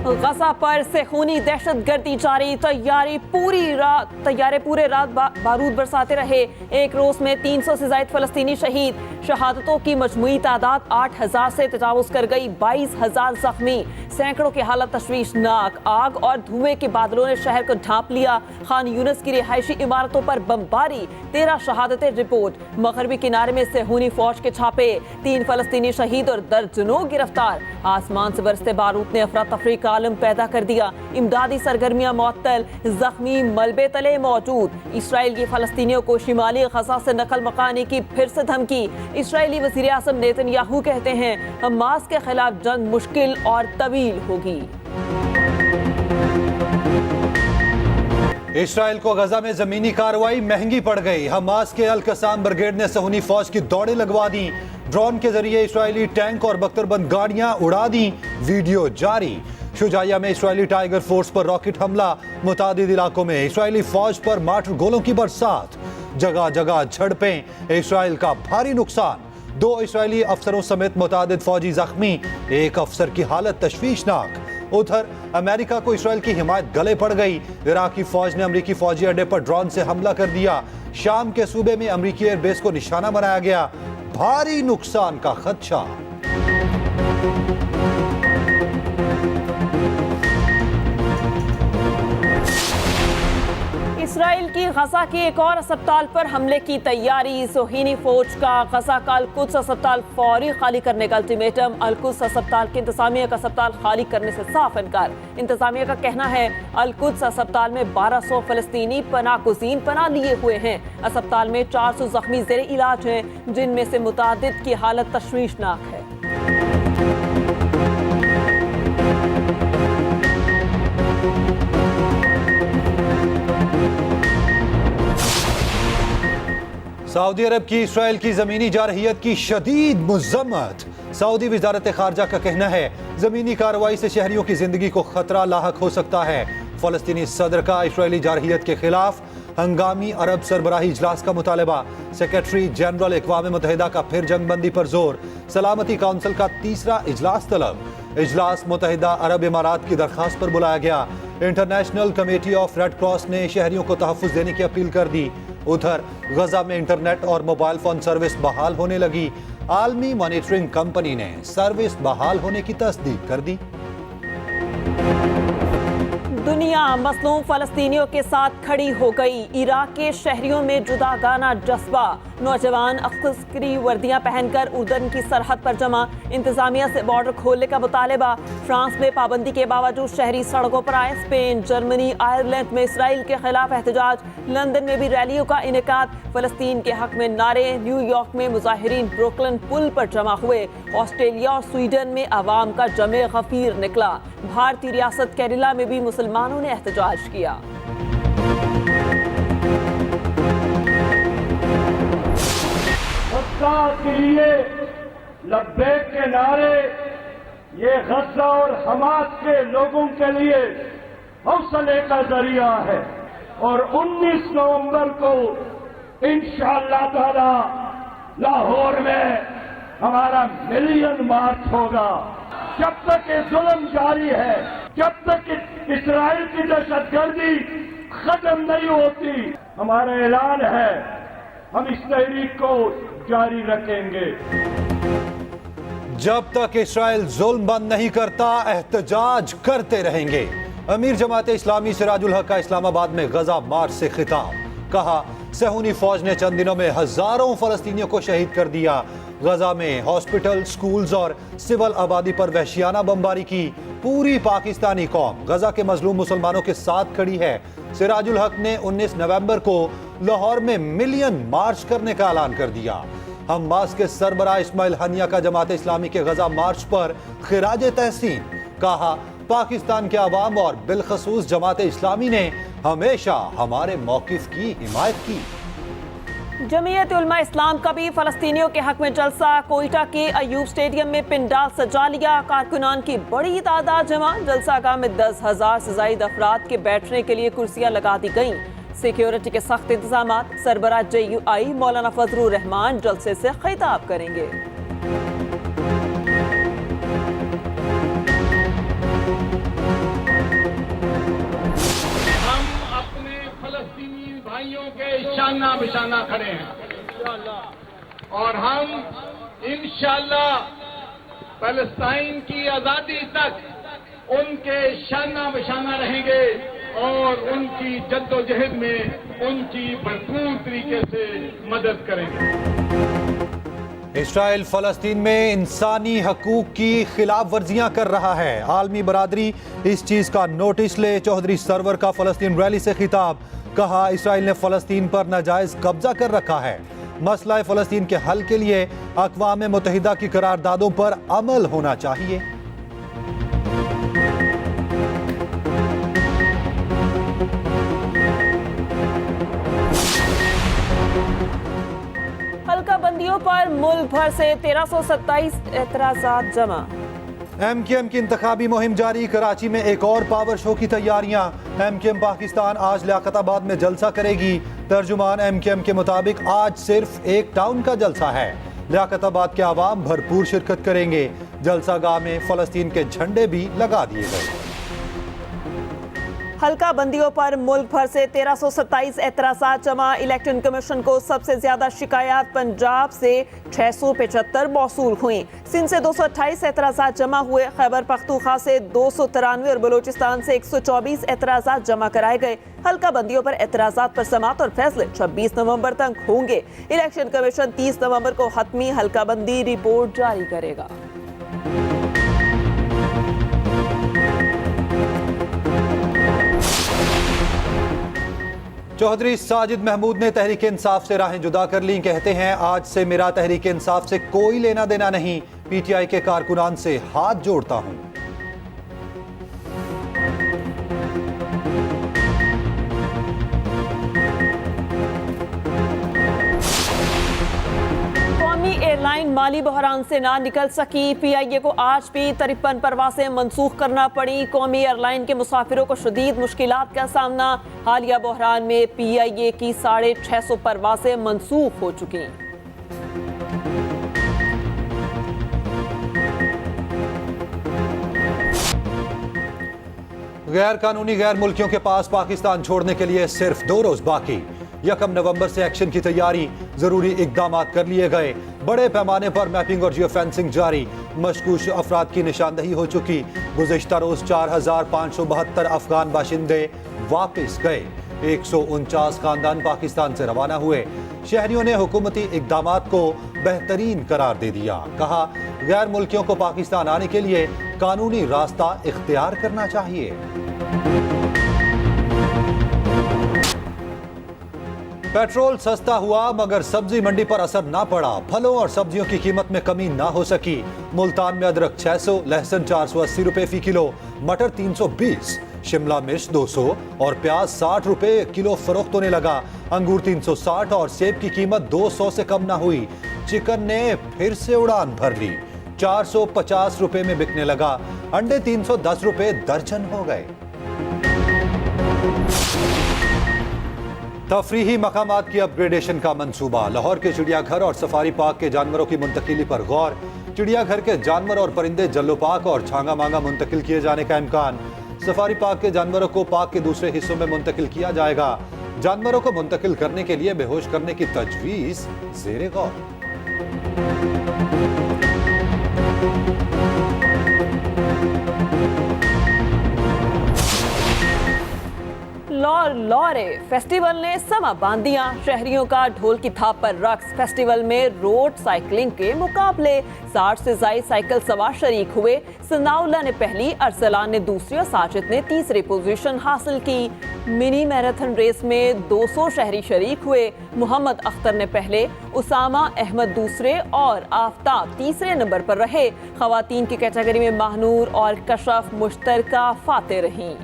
गजा पर सेहूनी दहशतगर्दी जारी, तैयारे पूरे रात बारूद बरसाते रहे। एक रोज में 300 से ज्यादा फलस्तीनी शहीद। शहादतों की मजमूई तादाद 8,000 से तजावुज कर गई। 22,000 जख्मी, सैकड़ों की हालत तशवीशनाक। आग और धुएं के बादलों ने शहर को ढांप लिया। खान यूनिस की रिहायशी इमारतों पर बमबारी, 13 शहादतें रिपोर्ट। मगरबी किनारे में सेहूनी फौज के छापे, 3 फलस्तीनी शहीद और दर्जनों गिरफ्तार। आसमान से बरसते बारूद ने अफरा तफरी का आलम पैदा कर दिया। इमदादी सरगर्मियां मुअत्तल, जख्मी मलबे तले मौजूद। इसराइल की फलस्तीनियों को शिमाली गजा से नकल मकानी की फिर से धमकी। इसराइली वज़ीर आज़म नेतन्याहू कहते हैं हमास के खिलाफ जंग मुश्किल और तवील होगी। इसराइल को गजा में जमीनी कार्रवाई महंगी पड़ गई। हमास के अल कसाम ब्रिगेड ने सेहूनी फौज की दौड़ें लगवा दी। ड्रोन के जरिए इसराइली टैंक और बख्तरबंद गाड़ियां उड़ा दी। वीडियो जारी। शुजाइया में इसराइली टाइगर फोर्स पर रॉकेट हमला। मुतादिद इलाकों में इसराइली फौज पर मार्टर गोलों की बरसात। जगह जगह झड़पें। इसराइल का भारी नुकसान। 2 इसराइली अफसरों समेत मुतादिद फौजी जख्मी। एक अफसर की हालत तशवीशनाक। उधर अमेरिका को इसराइल की हिमायत गले पड़ गई। इराकी फौज ने अमेरिकी फौजी अड्डे पर ड्रोन से हमला कर दिया। शाम के सूबे में अमेरिकी एयरबेस को निशाना बनाया गया। भारी नुकसान का खदशा। इसराइल की गजा के एक और अस्पताल पर हमले की तैयारी। सोहीनी फौज का गजा का अल-कुद्स अस्पताल फौरी खाली करने का अल्टीमेटम। अल-कुद्स अस्पताल के इंतजामिया का अस्पताल खाली करने से साफ इनकार। इंतजामिया का कहना है अल-कुद्स अस्पताल में 1200 फलस्तीनी पनाहगुज़ीन पनाह लिए हुए हैं। अस्पताल में 400 जख्मी ज़ेरे इलाज हैं, जिनमें से मुतादिद की हालत तशवीशनाक है। सऊदी अरब की इसराइल की जमीनी जारहियत की शदीद मुज़म्मत। सऊदी वज़ारत ख़ारजा का कहना है जमीनी कार्रवाई से शहरियों की जिंदगी को खतरा लाहक हो सकता है। फलस्तीनी सदर का इसराइली जारहियत के खिलाफ हंगामी अरब सरबराही इजलास का मुतालबा। सेक्रेटरी जनरल अक़वाम मुत्तहिदा का फिर जंगबंदी पर जोर। सलामती काउंसिल का तीसरा इजलास तलब। इजलास मुत्तहिदा अरब इमारात की दरख्वास्त पर बुलाया गया। International committee of red cross ने शहरियों को तहफ़्फ़ुज़ देने की अपील कर दी। उधर गजा में इंटरनेट और मोबाइल फोन सर्विस बहाल होने लगी। आलमी मॉनिटरिंग कंपनी ने सर्विस बहाल होने की तस्दीक कर दी। दुनिया मसलूम फलस्तीनियों के साथ खड़ी हो गई। इराक के शहरियों में जुदागाना जज्बा। नौजवान अस्करी वर्दियां पहनकर उर्दन की सरहद पर जमा। इंतजामिया से बॉर्डर खोलने का मुतालबा। फ्रांस में पाबंदी के बावजूद शहरी सड़कों पर आए। स्पेन, जर्मनी, आयरलैंड में इसराइल के खिलाफ एहतजाज। लंदन में भी रैलियों का इनेकाद। फलस्तीन के हक में नारे। न्यूयॉर्क में मुजाहिरीन ब्रुकलिन पुल पर जमा हुए। ऑस्ट्रेलिया और स्वीडन में अवाम का जमे गफीर निकला। भारतीय रियासत केरला में भी मुसलमानों ने एहतजाज किया। के लिए लब्बैक के नारे ये गजा और हमास के लोगों के लिए हौसले का जरिया है। और 19 नवंबर को इंशाअल्लाह ताला लाहौर में हमारा मिलियन मार्च होगा। जब तक ये जुल्म जारी है, जब तक इसराइल की दहशतगर्दी खत्म नहीं होती, हमारा ऐलान है हम इस तहरीक को जारी रखेंगे। जब तक इसराइल जुल्म बंद नहीं करता एहतजाज करते रहेंगे। अमीर जमात इस्लामी सिराजुल हक का इस्लामाबाद में गजा मार्च से खिताब। कहा सेहूनी फौज ने चंद दिनों में हजारों फलस्तीनियों को शहीद कर दिया। गजा में हॉस्पिटल, स्कूल्स और सिविल आबादी पर वहशियाना बमबारी की। पूरी पाकिस्तानी कौम गजा के मजलूम मुसलमानों के साथ खड़ी है। सिराजुल हक ने 19 नवंबर को लाहौर में मिलियन मार्च करने का ऐलान कर दिया। हमास के सरबराह इस्माइल हनिया का जमात इस्लामी के गजा मार्च पर खिराज तहसीन। कहा पाकिस्तान के अवाम और बिलखसूस जमात इस्लामी ने हमेशा हमारे मौकिफ की हिमायत की। जमीयत उलमा इस्लाम का भी फलस्तीनियों के हक में जलसा। कोयटा के अयूब स्टेडियम में पिंडाल सजा लिया। कारकुनान की बड़ी तादाद जमा। जलसा गाह में 10,000 से ज्यादा अफराद के बैठने के लिए कुर्सियां लगा दी गईं। सिक्योरिटी के सख्त इंतजाम। सरबराह JUI मौलाना फजलुर रहमान जलसे से खिताब करेंगे। शाना बिशाना खड़े हैं और हम इंशाअल्लाह पैलेस्टाइन की आजादी तक उनके शाना बिशाना रहेंगे और उनकी जद्दोजहद में उनकी भरपूर तरीके से मदद करेंगे। इसराइल फलस्तीन में इंसानी हकूक की खिलाफ वर्जियां कर रहा है। आलमी बरादरी इस चीज का नोटिस ले। चौधरी सरवर का फलस्तीन रैली से खिताब। कहा इसराइल ने फलस्तीन पर नाजायज कब्जा कर रखा है। मसला फलस्तीन के हल के लिए अक़वाम मुत्तहिदा की करारदादों पर अमल होना चाहिए। हल्का बंदियों पर मुल्क भर से 1327 एतराज़ात जमा। MKM की इंतखाबी मुहिम जारी। कराची में एक और पावर शो की तैयारियां। MKM पाकिस्तान आज लियाकताबाद में जलसा करेगी। तर्जुमान MKM के मुताबिक आज सिर्फ एक टाउन का जलसा है। लियाकताबाद के आवाम भरपूर शिरकत करेंगे। जलसा गाह में फलस्तीन के झंडे भी लगा दिए गए। हल्का बंदियों पर मुल्क भर से 1327 एतराज़ात जमा। इलेक्शन कमीशन को सबसे ज्यादा शिकायत पंजाब से 675 मौसूल हुई। सिंध से 228 एतराज़ात जमा हुए। खैबर पख्तूनख्वा से 293 और बलूचिस्तान से 124 एतराज़ात जमा कराए गए। हल्का बंदियों पर एतराज़ात पर समाअत और फैसले 26 नवंबर तक होंगे। इलेक्शन कमीशन 30 नवंबर को हतमी हल्का बंदी रिपोर्ट जारी करेगा। चौधरी साजिद महमूद ने तहरीक इंसाफ से राहें जुदा कर ली। कहते हैं आज से मेरा तहरीक इंसाफ से कोई लेना देना नहीं। PTI के कारकुनान से हाथ जोड़ता हूं। एयरलाइन माली बहरान से ना निकल सकी। PIA को आज भी 53 परवासें मंसूख करना पड़ी। कौमी एयरलाइन के मुसाफिरों को शदीद मुश्किलात का सामना। हालिया बहरान में PIA की 650 परवासें मंसूख हो चुकी। गैर कानूनी गैर मुल्कियों के पास पाकिस्तान छोड़ने के लिए सिर्फ 2 रोज बाकी। 1 नवंबर से एक्शन की तैयारी। जरूरी इकदाम कर लिए गए। बड़े पैमाने पर मैपिंग और जियो फेंसिंग जारी। मशकूक अफराद की निशानदही हो चुकी। गुज़िश्ता रोज 4572 अफगान बाशिंदे वापस गए। 149 खानदान पाकिस्तान से रवाना हुए। शहरियों ने हुकूमती इकदामात को बेहतरीन करार दे दिया। कहा गैर मुल्कियों को पाकिस्तान आने के लिए कानूनी रास्ता इख्तियार करना चाहिए। पेट्रोल सस्ता हुआ मगर सब्जी मंडी पर असर ना पड़ा। फलों और सब्जियों की कीमत में कमी ना हो सकी। मुल्तान में अदरक 600, लहसुन 480 रुपए फी किलो, मटर 320, शिमला मिर्च 200 और प्याज 60 रुपए किलो फरोख्त होने लगा। अंगूर 360 और सेब की कीमत 200 से कम ना हुई। चिकन ने फिर से उड़ान भर ली। 450 रुपए में बिकने लगा। अंडे 310 रुपए दर्जन हो गए। तफरीही मकामात की अपग्रेडेशन का मंसूबा। लाहौर के चिड़ियाघर और सफारी पार्क के जानवरों की मुंतकिली पर गौर। चिड़ियाघर के जानवर और परिंदे जल्लो पार्क और छांगा मांगा मुंतकिल किए जाने का इम्कान। सफारी पार्क के जानवरों को पार्क के दूसरे हिस्सों में मुंतकिल किया जाएगा। जानवरों को मुंतकिल करने के लिए बेहोश करने की तजवीज ज़ेरे गौर। लौरे फेस्टिवल ने समा बांधियां। शहरियों का ढोल की थाप पर रक्स। फेस्टिवल में रोड साइकिलिंग के मुकाबले 60 से ज्यादा साइकिल सवार शरीक हुए। सनाउल्लाह ने पहली, अरसलान ने दूसरी और साजिद ने तीसरी पोजीशन हासिल की। मिनी मैराथन रेस में 200 शहरी शरीक हुए। मोहम्मद अख्तर ने पहले, उसामा अहमद दूसरे और आफ्ताब तीसरे नंबर पर रहे। खवातीन की कैटेगरी में महानूर और कशफ मुश्तरका फाते रहीं।